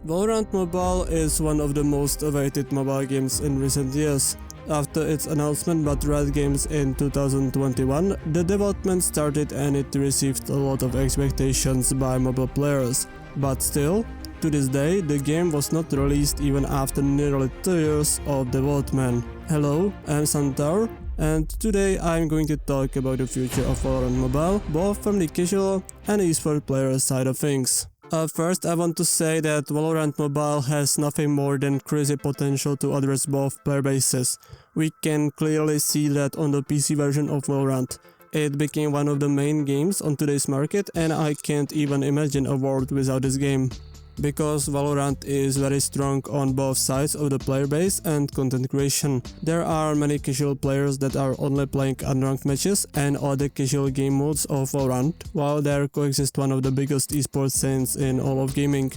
Valorant Mobile is one of the most awaited mobile games in recent years. After its announcement by Riot Games in 2021, the development started and it received a lot of expectations by mobile players. But still, to this day, the game was not released even after nearly 2 years of development. Hello, I'm Santaur, and today I'm going to talk about the future of Valorant Mobile, both from the casual and esports player side of things. First, I want to say that Valorant Mobile has nothing more than crazy potential to address both player bases. We can clearly see that on the PC version of Valorant. It became one of the main games on today's market, and I can't even imagine a world without this game. Because Valorant is very strong on both sides of the player base and content creation. There are many casual players that are only playing unranked matches and other casual game modes of Valorant, while there coexist one of the biggest esports scenes in all of gaming.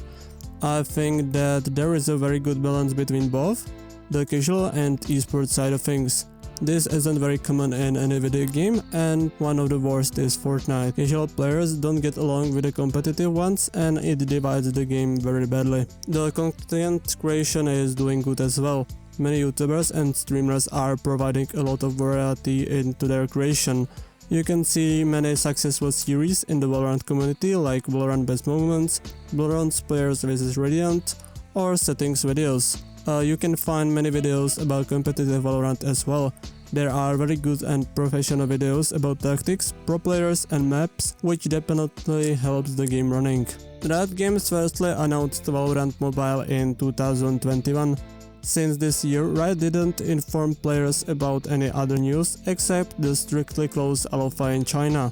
I think that there is a very good balance between both, the casual and esports side of things. This isn't very common in any video game, and one of the worst is Fortnite. Casual players don't get along with the competitive ones, and it divides the game very badly. The content creation is doing good as well. Many YouTubers and streamers are providing a lot of variety into their creation. You can see many successful series in the Valorant community like Valorant Best Moments, Valorant Players vs Radiant, or Settings videos. You can find many videos about competitive Valorant as well. There are very good and professional videos about tactics, pro players and maps, which definitely helps the game running. Riot Games firstly announced Valorant Mobile in 2021. Since this year, Riot didn't inform players about any other news except the strictly closed alpha in China.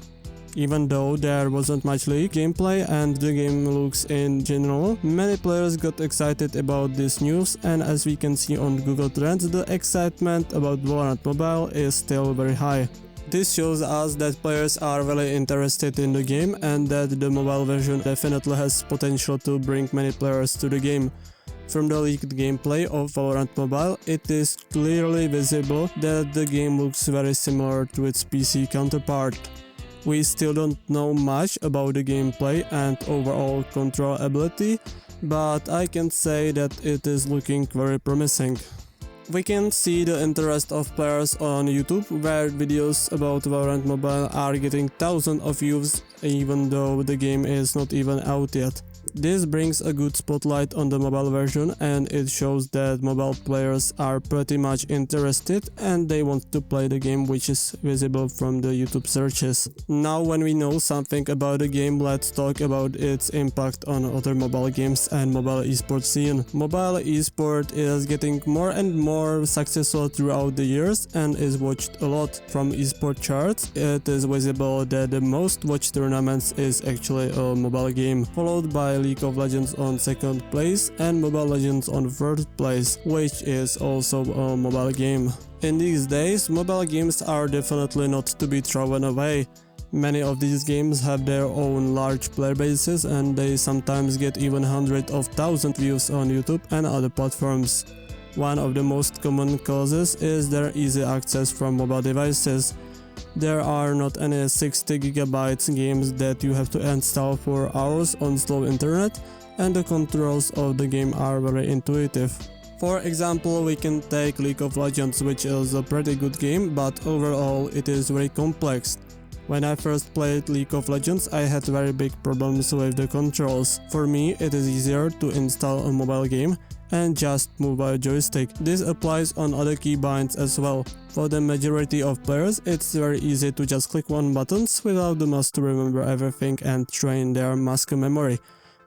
Even though there wasn't much leak gameplay and the game looks in general, many players got excited about this news, and as we can see on Google Trends, the excitement about Valorant Mobile is still very high. This shows us that players are really interested in the game and that the mobile version definitely has potential to bring many players to the game. From the leaked gameplay of Valorant Mobile, it is clearly visible that the game looks very similar to its PC counterpart. We still don't know much about the gameplay and overall control ability, but I can say that it is looking very promising. We can see the interest of players on YouTube, where videos about Valorant Mobile are getting thousands of views even though the game is not even out yet. This brings a good spotlight on the mobile version, and it shows that mobile players are pretty much interested and they want to play the game, which is visible from the YouTube searches. Now when we know something about the game, let's talk about its impact on other mobile games and mobile esports scene. Mobile esport is getting more and more successful throughout the years and is watched a lot. From esport charts, it is visible that the most watched tournaments is actually a mobile game, followed by League of Legends on second place and Mobile Legends on third place, which is also a mobile game. In these days, mobile games are definitely not to be thrown away. Many of these games have their own large player bases and they sometimes get even hundreds of thousands views on YouTube and other platforms. One of the most common causes is their easy access from mobile devices. There are not any 60 GB games that you have to install for hours on slow internet, and the controls of the game are very intuitive. For example, we can take League of Legends, which is a pretty good game, but overall it is very complex. When I first played League of Legends, I had very big problems with the controls. For me, it is easier to install a mobile game and just move a joystick. This applies on other keybinds as well. For the majority of players, it's very easy to just click one button without the must to remember everything and train their muscle memory.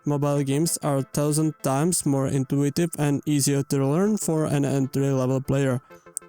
Mobile games are 1,000 times more intuitive and easier to learn for an entry-level player.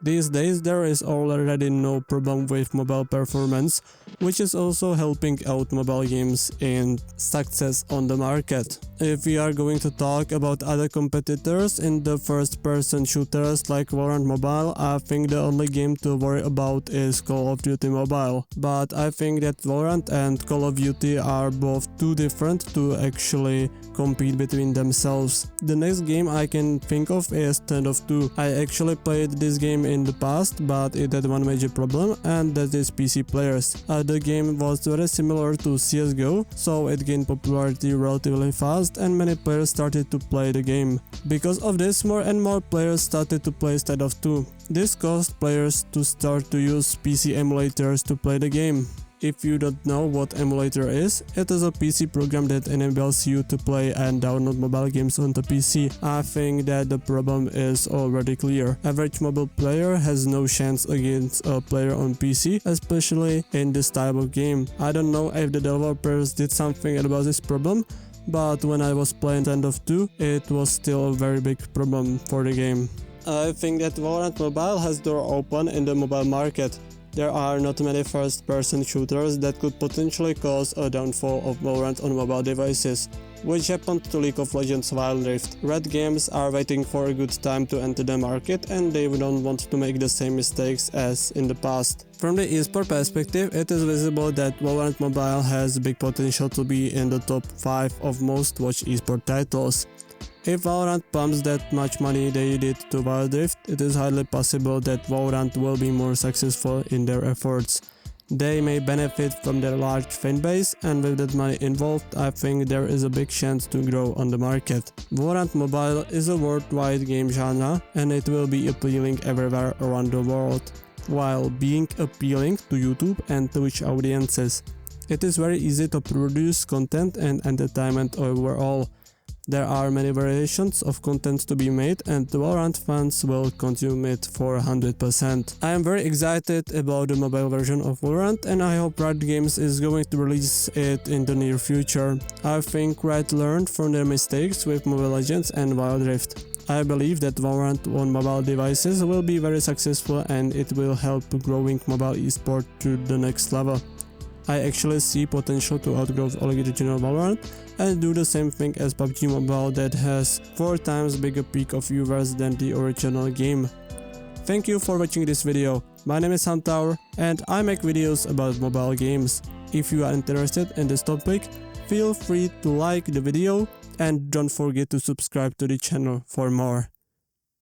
These days there is already no problem with mobile performance, which is also helping out mobile games in success on the market. If we are going to talk about other competitors in the first-person shooters like Valorant Mobile, I think the only game to worry about is Call of Duty Mobile. But I think that Valorant and Call of Duty are both too different to actually compete between themselves. The next game I can think of is Standoff 2. I actually played this game in the past, but it had one major problem, and that is PC players. The game was very similar to CSGO, so it gained popularity relatively fast and many players started to play the game. Because of this, more and more players started to play instead of 2. This caused players to start to use PC emulators to play the game. If you don't know what emulator is, it is a PC program that enables you to play and download mobile games on the PC. I think that the problem is already clear. Average mobile player has no chance against a player on PC, especially in this type of game. I don't know if the developers did something about this problem, but when I was playing Santaur 2, it was still a very big problem for the game. I think that VALORANT Mobile has door open in the mobile market. There are not many first-person shooters that could potentially cause a downfall of VALORANT on mobile devices, which happened to League of Legends Wild Rift. Riot Games are waiting for a good time to enter the market and they don't want to make the same mistakes as in the past. From the esports perspective, it is visible that VALORANT Mobile has big potential to be in the top 5 of most watched esports titles. If VALORANT pumps that much money they did to Wild Rift, it is highly possible that VALORANT will be more successful in their efforts. They may benefit from their large fanbase, and with that money involved, I think there is a big chance to grow on the market. VALORANT Mobile is a worldwide game genre, and it will be appealing everywhere around the world, while being appealing to YouTube and Twitch audiences. It is very easy to produce content and entertainment overall. There are many variations of content to be made and the VALORANT fans will consume it for 100%. I am very excited about the mobile version of VALORANT and I hope Riot Games is going to release it in the near future. I think Riot learned from their mistakes with Mobile Legends and Wild Rift. I believe that VALORANT on mobile devices will be very successful and it will help growing mobile esport to the next level. I actually see potential to outgrow original VALORANT and do the same thing as PUBG Mobile that has 4 times bigger peak of viewers than the original game. Thank you for watching this video. My name is Santaur and I make videos about mobile games. If you are interested in this topic, feel free to like the video and don't forget to subscribe to the channel for more.